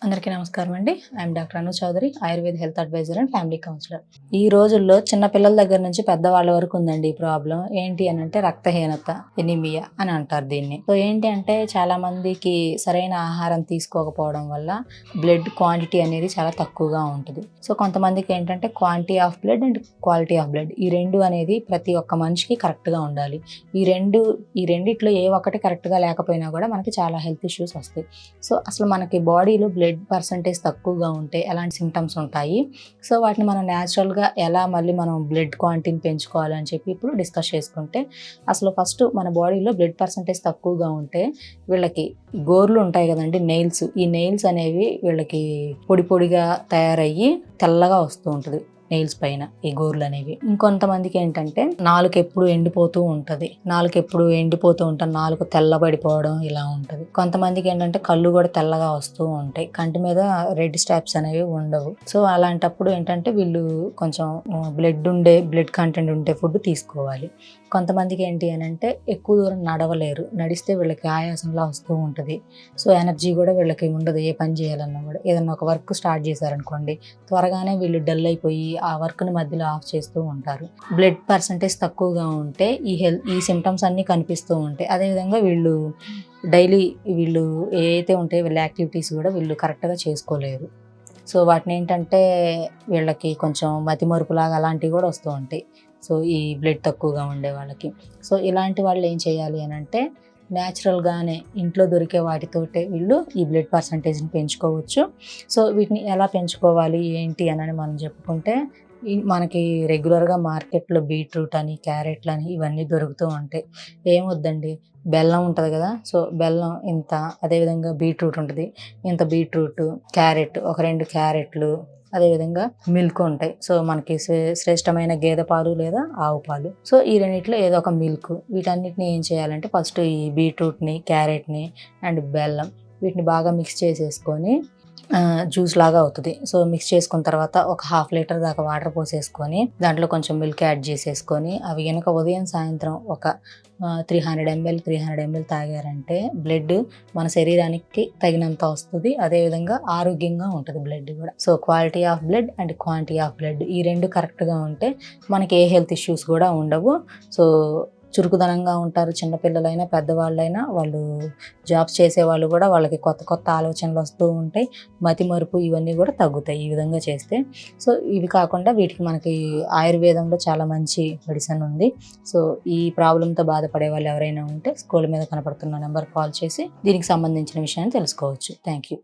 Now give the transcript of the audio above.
అందరికీ నమస్కారం అండి. I'm doctor Anu Chowdary, Ayurveda health adviser and family counsellor. ఈ రోజుల్లో చిన్న పిల్లల దగ్గర నుంచి పెద్దవాళ్ళ వరకు ఉందండి ఈ ప్రాబ్లం. ఏంటి అని అంటే రక్తహీనత, ఎనీమియా అని అంటారు దీన్ని. సో ఏంటి అంటే చాలా మందికి సరైన ఆహారం తీసుకోకపోవడం వల్ల బ్లడ్ క్వాంటిటీ అనేది చాలా తక్కువగా ఉంటుంది. సో కొంతమందికి ఏంటంటే quantity of blood and quality of blood ఈ రెండు అనేది ప్రతి ఒక్క మనిషికి కరెక్ట్గా ఉండాలి. ఈ రెండిట్లో ఏ ఒక్కటి కరెక్ట్గా లేకపోయినా కూడా మనకి చాలా హెల్త్ ఇష్యూస్ వస్తాయి. సో అసలు మనకి బాడీలో బ్లడ్ పర్సంటేజ్ తక్కువగా ఉంటే ఎలాంటి సింటమ్స్ ఉంటాయి, సో వాటిని మనం న్యాచురల్గా ఎలా మళ్ళీ మనం బ్లడ్ క్వాంటిటీని పెంచుకోవాలని చెప్పి ఇప్పుడు డిస్కస్ చేసుకుంటే, అసలు ఫస్ట్ మన బాడీలో బ్లడ్ పర్సంటేజ్ తక్కువగా ఉంటే వీళ్ళకి గోర్లు ఉంటాయి కదండి, నెయిల్స్. ఈ నెయిల్స్ అనేవి వీళ్ళకి పొడి పొడిగా తయారయ్యి తెల్లగా వస్తూ ఉంటుంది నెయిల్స్ పైన ఈ గోర్లు అనేవి. ఇంకొంతమందికి ఏంటంటే నాలుక ఎప్పుడు ఎండిపోతూ ఉంటుంది, నాలుక తెల్లబడిపోవడం ఇలా ఉంటుంది. కొంతమందికి ఏంటంటే కళ్ళు కూడా తెల్లగా వస్తూ ఉంటాయి, కంటి మీద రెడ్ స్టాప్స్ అనేవి ఉండవు. సో అలాంటప్పుడు ఏంటంటే వీళ్ళు కొంచెం బ్లడ్ కంటెంట్ ఉండే ఫుడ్ తీసుకోవాలి. కొంతమందికి ఏంటి అని అంటే ఎక్కువ దూరం నడవలేరు, నడిస్తే వీళ్ళకి ఆయాసంలా వస్తూ ఉంటుంది. సో ఎనర్జీ కూడా వీళ్ళకి ఉండదు, ఏ పని చేయాలన్నా కూడా. ఏదన్నా ఒక వర్క్ స్టార్ట్ చేశారనుకోండి, త్వరగానే వీళ్ళు డల్ అయిపోయి ఆ వర్క్ని మధ్యలో ఆఫ్ చేస్తూ ఉంటారు. బ్లడ్ పర్సంటేజ్ తక్కువగా ఉంటే ఈ సిమ్టమ్స్ అన్నీ కనిపిస్తూ ఉంటాయి. అదేవిధంగా డైలీ వీళ్ళు ఏవైతే ఉంటాయో వీళ్ళ యాక్టివిటీస్ కూడా వీళ్ళు కరెక్ట్గా చేసుకోలేరు. సో వాటిని ఏంటంటే వీళ్ళకి కొంచెం మతిమరుపులాగా అలాంటివి కూడా వస్తూ ఉంటాయి. సో ఈ బ్లడ్ తక్కువగా ఉండే వాళ్ళకి. సో ఇలాంటి వాళ్ళు ఏం చేయాలి అని అంటే న్యాచురల్గానే ఇంట్లో దొరికే వాటితోటే వీళ్ళు ఈ బ్లడ్ పర్సంటేజ్ని పెంచుకోవచ్చు. సో వీటిని ఎలా పెంచుకోవాలి ఏంటి అని మనం చెప్పుకుంటే, మనకి రెగ్యులర్గా మార్కెట్లో బీట్రూట్ అని, క్యారెట్లు అని ఇవన్నీ దొరుకుతూ ఉంటాయి. ఏమొద్దండి, బెల్లం ఉంటుంది కదా, సో బెల్లం ఇంత, అదేవిధంగా బీట్రూట్ ఉంటుంది ఇంత, బీట్రూట్, క్యారెట్ ఒక 2 క్యారెట్లు, అదేవిధంగా మిల్క్ ఉంటాయి. సో మనకి శ్రేష్టమైన గేదె పాలు లేదా ఆవు పాలు. సో ఈ రెండిట్లో ఏదో ఒక మిల్క్. వీటన్నిటిని ఏం చేయాలంటే ఫస్ట్ ఈ బీట్రూట్ని, క్యారెట్ని అండ్ బెల్లం వీటిని బాగా మిక్స్ చేసేసుకొని జ్యూస్ లాగా అవుతుంది. సో మిక్స్ చేసుకున్న తర్వాత ఒక 1/2 లీటర్ దాకా వాటర్ పోసేసుకొని దాంట్లో కొంచెం మిల్క్ యాడ్ చేసేసుకొని అవి కనుక ఉదయం సాయంత్రం ఒక 300 ml తాగారంటే బ్లడ్ మన శరీరానికి తగినంత వస్తుంది. అదేవిధంగా ఆరోగ్యంగా ఉంటుంది బ్లడ్ కూడా. So quality of blood and quantity of blood ఈ రెండు కరెక్ట్గా ఉంటే మనకి ఏ హెల్త్ ఇష్యూస్ కూడా ఉండవు. సో చురుకుదనంగా ఉంటారు. చిన్నపిల్లలైనా పెద్దవాళ్ళైనా, వాళ్ళు జాబ్స్ చేసేవాళ్ళు కూడా వాళ్ళకి కొత్త కొత్త ఆలోచనలు వస్తూ ఉంటాయి. మతిమరుపు ఇవన్నీ కూడా తగ్గుతాయి ఈ విధంగా చేస్తే. సో ఇవి కాకుండా వీటికి మనకి ఆయుర్వేదంలో చాలా మంచి మెడిసిన్ ఉంది. సో ఈ ప్రాబ్లంతో బాధపడే వాళ్ళు ఎవరైనా ఉంటే స్క్రోల్ మీద కనపడుతున్న నెంబర్ కాల్ చేసి దీనికి సంబంధించిన విషయాన్ని తెలుసుకోవచ్చు. Thank you.